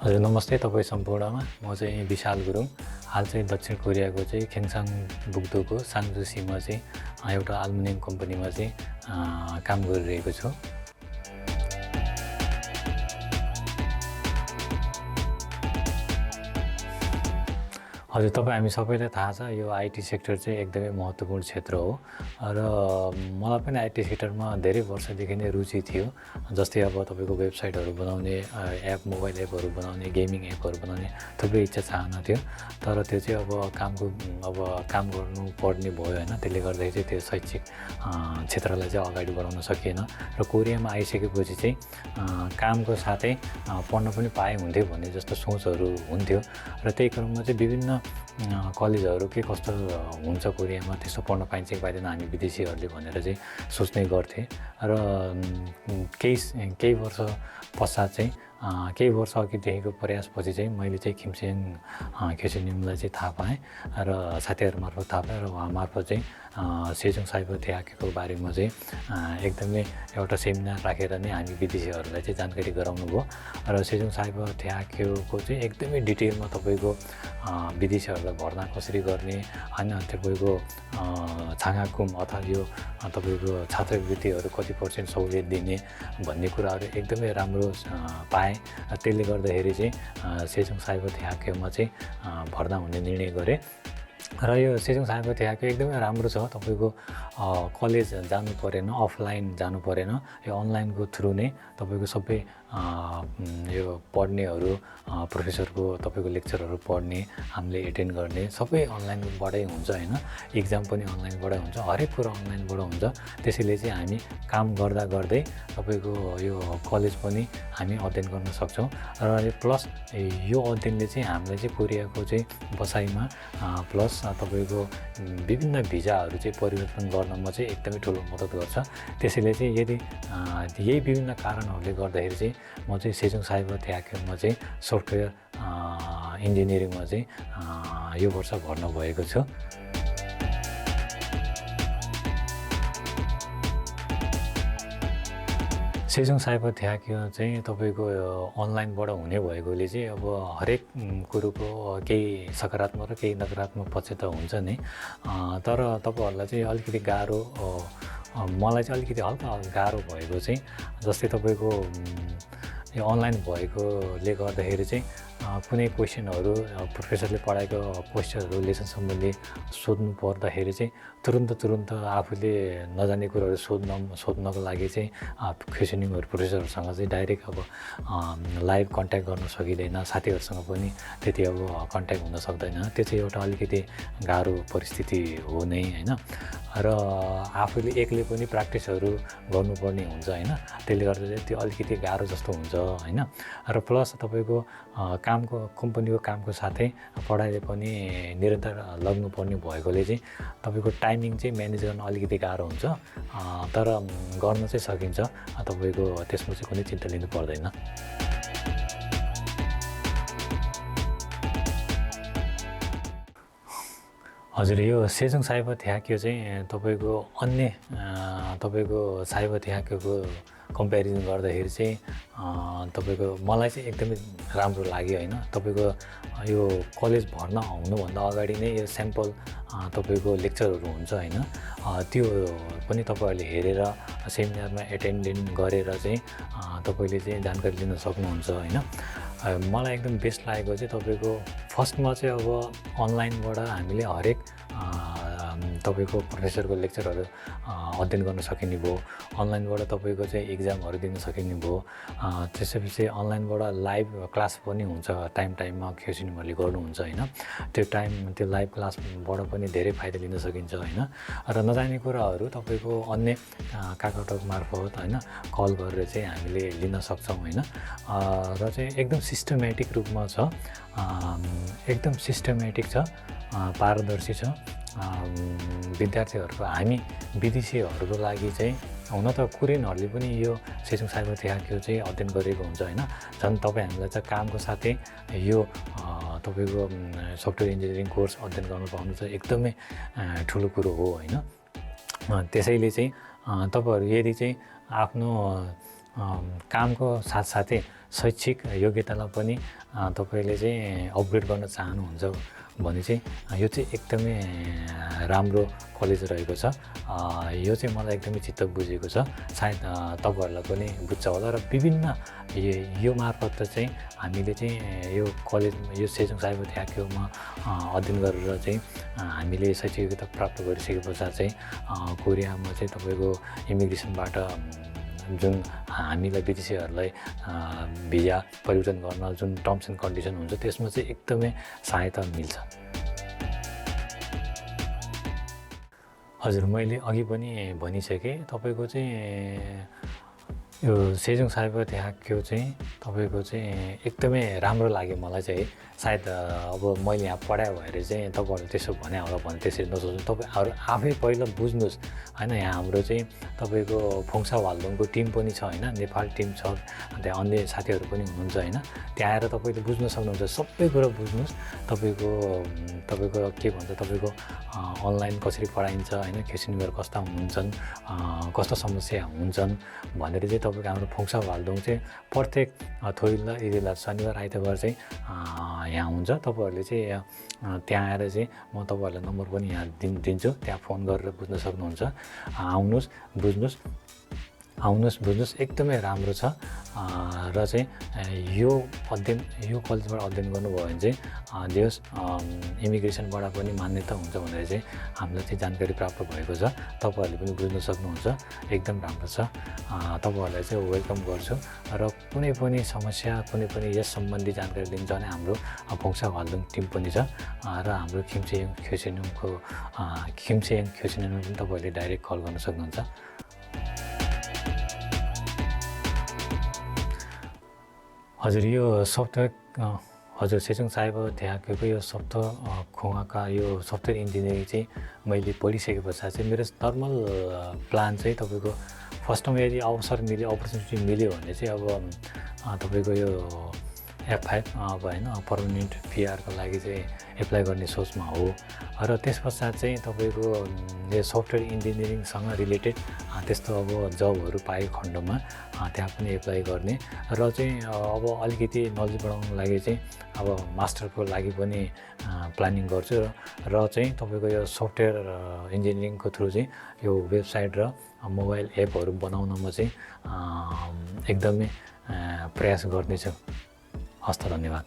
हजुर नमस्ते तपाईँ सम्पूर्णमा म चाहिँ विशाल गुरुङ हाल चाहिँ दक्षिण कोरियाको चाहिँ खेङसाङ बुक्दोको साङजुसीमा चाहिँ एउटा एल्युमिनियम कम्पनीमा चाहिँ काम गरिरहेको छु। हजुर तपाईँ हामी सबैलाई थाहा छ यो आईटी सेक्टर चाहिँ एकदमै महत्त्वपूर्ण क्षेत्र हो र मलाई पनि आईटी सेक्टरमा धेरै वर्षदेखि नै रुचि थियो। जस्तै अब तपाईँको वेबसाइटहरू बनाउने, मोबाइल एपहरू बनाउने, गेमिङ एपहरू बनाउने थुप्रै इच्छा चाहना थियो। तर त्यो चाहिँ अब काम गर्नुपर्ने भयो होइन, त्यसले गर्दाखेरि चाहिँ त्यो शैक्षिक क्षेत्रलाई चाहिँ अगाडि बढाउन सकिएन र कोरियामा आइसकेपछि चाहिँ कामको साथै पढ्न पनि पाए हुन्थ्यो भन्ने जस्तो सोचहरू हुन्थ्यो र त्यही क्रममा चाहिँ विभिन्न कलेजहरू के कस्तो हुन्छ कोरियामा, त्यसो पढ्न पाइन्छ कि पाइँदैन हामी विदेशीहरूले भनेर चाहिँ सोच्ने गर्थे र केही वर्ष पश्चात चाहिँ केही वर्ष अघिदेखिको प्रयासपछि चाहिँ मैले चाहिँ खिम्सेङ खेसुनिमलाई चाहिँ थाहा पाएँ र साथीहरू मार्फत थाहा पाएँ र उहाँ मार्फत चाहिँ सेजोङ साइबो थेआकेको बारेमा चाहिँ एकदमै एउटा सेमिनार राखेर नै हामी विदेशीहरूलाई चाहिँ जानकारी गराउनु भयो र सेजोङ साइबो थेआकेको चाहिँ एकदमै डिटेलमा तपाईँको विदेशीहरूलाई भर्ना कसरी गर्ने होइन, तपाईँको छाङाकुम अथवा यो तपाईँको छात्रवृत्तिहरू कति % सहुलियत दिने भन्ने कुराहरू एकदमै राम्रो पाएँ। त्यसले गर्दाखेरि चाहिँ सेजोङ साइबो थेआकेमा चाहिँ भर्ना हुने निर्णय गरेँ र यो सेजोङ साइबो थेआके एकदमै राम्रो छ। तपाईँको कलेज जानु परेन, अफलाइन जानु परेन, यो अनलाइनको थ्रु नै तपाईँको सबै यो पढ्नेहरू प्रोफेसरको तपाईँको लेक्चरहरू पढ्ने, हामीले एटेन्ड गर्ने सबै अनलाइनबाटै हुन्छ होइन, इक्जाम पनि अनलाइनबाटै हुन्छ, हरेक कुरा अनलाइनबाट हुन्छ। त्यसैले चाहिँ हामी काम गर्दा गर्दै तपाईँको यो कलेज पनि हामी अध्ययन गर्न सक्छौँ र प्लस यो अध्ययनले चाहिँ हामीलाई चाहिँ कोरियाको चाहिँ बसाइमा प्लस तपाईँको विभिन्न भिजाहरू चाहिँ परिवर्तन गर्नमा चाहिँ एकदमै ठुलो मद्दत गर्छ। त्यसैले चाहिँ यदि यही विभिन्न कारणहरूले गर्दाखेरि चाहिँ म चाहिँ सेजोङ साइबो थेआकेमा चाहिँ सफ्टवेयर इन्जिनियरिङमा चाहिँ यो वर्ष भर्ना भएको छु। सेजोङ साइबो थेआके चाहिँ तपाईँको अनलाइनबाट हुने भएकोले चाहिँ अब हरेक कुरोको केही सकारात्मक र केही नकारात्मक पक्ष त हुन्छ नै, तर तपाईँहरूलाई चाहिँ अलिकति गाह्रो, मलाई चाहिँ अलिकति हल्का गाह्रो भएको चाहिँ जस्तै तपाईँको यो अनलाइन भएकोले गर्दाखेरि चाहिँ कुनै क्वेसनहरू प्रोफेसरले पढाएको क्वेसनहरू लेसन सम्बन्धी सोध्नु पर्दाखेरि चाहिँ तुरुन्त आफूले नजाने कुराहरू सोध्नको लागि चाहिँ क्वेसनिङहरू प्रोफेसरहरूसँग चाहिँ डाइरेक्ट अब लाइभ कन्ट्याक्ट गर्न सकिँदैन, साथीहरूसँग पनि त्यति अब कन्ट्याक्ट हुन सक्दैन। त्यो चाहिँ एउटा अलिकति गाह्रो परिस्थिति हो नै होइन र आफूले एक्लै पनि प्र्याक्टिसहरू गर्नुपर्ने हुन्छ होइन, त्यसले गर्दा चाहिँ त्यो अलिकति गाह्रो जस्तो हुन्छ होइन र प्लस तपाईँको कम्पनीको कामको साथै पढाइले पनि निरन्तर लग्नुपर्ने भएकोले चाहिँ तपाईँको टाइमिङ चाहिँ म्यानेज गर्न अलिकति गाह्रो हुन्छ, तर गर्न चाहिँ सकिन्छ। तपाईँको त्यसमा चाहिँ कुनै चिन्ता लिनु पर्दैन। हजुर यो सेजोङ साइबो थेआके चाहिँ तपाईँको अन्य तपाईँको साइबो थेआकेको कम्पेरिजन गर्दाखेरि चाहिँ तपाईँको मलाई चाहिँ एकदमै राम्रो लाग्यो होइन। तपाईँको यो कलेज भर्ना हुनुभन्दा अगाडि नै यो स्याम्पल तपाईँको लेक्चरहरू हुन्छ होइन, त्यो पनि तपाईँहरूले हेरेर सेमिनारमा एटेन्डेन्ट गरेर चाहिँ तपाईँले चाहिँ जानकारी लिन सक्नुहुन्छ होइन। मलाई एकदम बेस्ट लागेको चाहिँ तपाईँको फर्स्टमा चाहिँ अब अनलाइनबाट हामीले हरेक तपाईँको प्रोफेसरको लेक्चरहरू अध्ययन गर्न सकिने भयो, अनलाइनबाट तपाईँको चाहिँ इक्जामहरू दिन सकिने भयो। त्यसपछि अनलाइनबाट लाइभ क्लास पनि हुन्छ, टाइममा खेसुनिमहरूले गर्नुहुन्छ होइन, त्यो लाइभ क्लासबाट पनि धेरै फाइदा लिन सकिन्छ होइन र नजाने कुराहरू तपाईँको अन्य काकाटक मार्फत होइन कल गरेर चाहिँ हामीले लिन सक्छौँ होइन र चाहिँ एकदम सिस्टमेटिक रूपमा छ, एकदम सिस्टमेटिक छ, पारदर्शी छ। विद्यार्थीहरूको हामी विदेशीहरूको लागि चाहिँ हुन त कोरियनहरूले पनि यो सेजोङ साइबो थेआके चाहिँ अध्ययन गरेको हुन्छ होइन, झन् तपाईँ हामीलाई चाहिँ कामको साथै यो तपाईँको सफ्टवेयर इन्जिनियरिङ कोर्स अध्ययन गर्नु पाउनु चाहिँ एकदमै ठुलो कुरो हो होइन। त्यसैले चाहिँ तपाईँहरू यदि चाहिँ आफ्नो कामको साथसाथै शैक्षिक योग्यतालाई पनि तपाईँले चाहिँ अपग्रेड गर्न चाहनुहुन्छ भने चाहिँ यो चाहिँ एकदमै राम्रो कलेज रहेको छ। यो चाहिँ मलाई एकदमै चित्त बुझेको छ। सायद तपाईँहरूलाई पनि बुझ्छ होला र विभिन्न यो मार्फत चाहिँ हामीले चाहिँ यो कलेज यो सेजोङ साइबर ट्याक्योमा अध्ययन गरेर चाहिँ हामीले शैक्षिक योग्यता प्राप्त गरिसके पश्चात चाहिँ कोरियामा चाहिँ तपाईँको इमिग्रेसनबाट जुन हामीलाई विदेशीहरूलाई भिजा परिवर्तन गर्न जुन टर्म्स एन्ड कन्डिसन हुन्छ त्यसमा चाहिँ एकदमै सहायता मिल्छ। हजुर, मैले अघि पनि भनिसकेँ तपाईँको चाहिँ यो सेजोङ साइबर ट्याक्यो चाहिँ तपाईँको चाहिँ एकदमै राम्रो लाग्यो मलाई चाहिँ। सायद अब मैले यहाँ पढायो भएर चाहिँ तपाईँहरूले त्यसो भने होला भने त्यसरी नसोच्नु। तपाईँहरू आफै पहिला बुझ्नुहोस् होइन। यहाँ हाम्रो चाहिँ तपाईँको फोङ्सा वाल्दोङको टिम पनि छ होइन, नेपाल टिम छ, त्यहाँ अन्य साथीहरू पनि हुनुहुन्छ होइन। त्यहाँ आएर तपाईँले बुझ्न सक्नुहुन्छ, सबै कुरो बुझ्नुहोस्। तपाईँको के भन्छ तपाईँको अनलाइन कसरी पढाइन्छ होइन, क्वेसनहरू कस्ता हुन्छन्, कस्तो समस्या हुन्छन् भनेर चाहिँ तपाईँको हाम्रो फोङ्सा वाल्दोङ चाहिँ प्रत्येक थोइला इदिला शनिबार आइतबार चाहिँ यहाँ हुन्छ। तपाईँहरूले चाहिँ त्यहाँ आएर चाहिँ म तपाईँहरूलाई नम्बर पनि यहाँ दिन्छु, त्यहाँ फोन गरेर बुझ्न सक्नुहुन्छ। आउनुहोस् एकदमै राम्रो छ। र चाहिँ यो कलेजबाट अध्ययन गर्नुभयो भने चाहिँ देश इमिग्रेसनबाट पनि मान्यता हुन्छ भनेर चाहिँ हामीलाई चाहिँ जानकारी प्राप्त भएको छ। तपाईँहरूले पनि बुझ्न सक्नुहुन्छ, एकदम राम्रो छ। तपाईँहरूलाई चाहिँ वेलकम गर्छु र कुनै पनि समस्या कुनै पनि यस सम्बन्धी जानकारी लिन्छ भने हाम्रो फोङ्सा वाल्दोङ टिम पनि छ र हाम्रो खिम्सेङ ख्योसेनुङको पनि तपाईँहरूले डाइरेक्ट कल गर्न सक्नुहुन्छ। हजुर, यो सफ्टवेयर हजुर सेजोङ साइबर ट्याक्योको यो सफ्टवेयर खोङाका यो सफ्टवेयर इन्जिनियरिङ चाहिँ मैले पढिसके पश्चात चाहिँ मेरो नर्मल प्लान चाहिँ तपाईँको फर्स्टमा यदि अपर्च्युनिटी मिल्यो भने चाहिँ अब तपाईँको यो F5 अब होइन पर्मानेन्ट पिआरको लागि चाहिँ एप्लाई गर्ने सोचमा हो। र त्यस पश्चात चाहिँ तपाईँको यो सफ्टवेयर इन्जिनियरिङसँग रिलेटेड त्यस्तो अब जबहरू पाएको खण्डमा त्यहाँ पनि एप्लाई गर्ने र चाहिँ अब अलिकति नलेज बढाउनको लागि चाहिँ अब मास्टरको लागि पनि प्लानिङ गर्छु र चाहिँ तपाईँको यो सफ्टवेयर इन्जिनियरिङको थ्रु चाहिँ यो वेबसाइट र मोबाइल एपहरू बनाउनमा चाहिँ एकदमै प्रयास गर्नेछु। हस्त, धन्यवाद।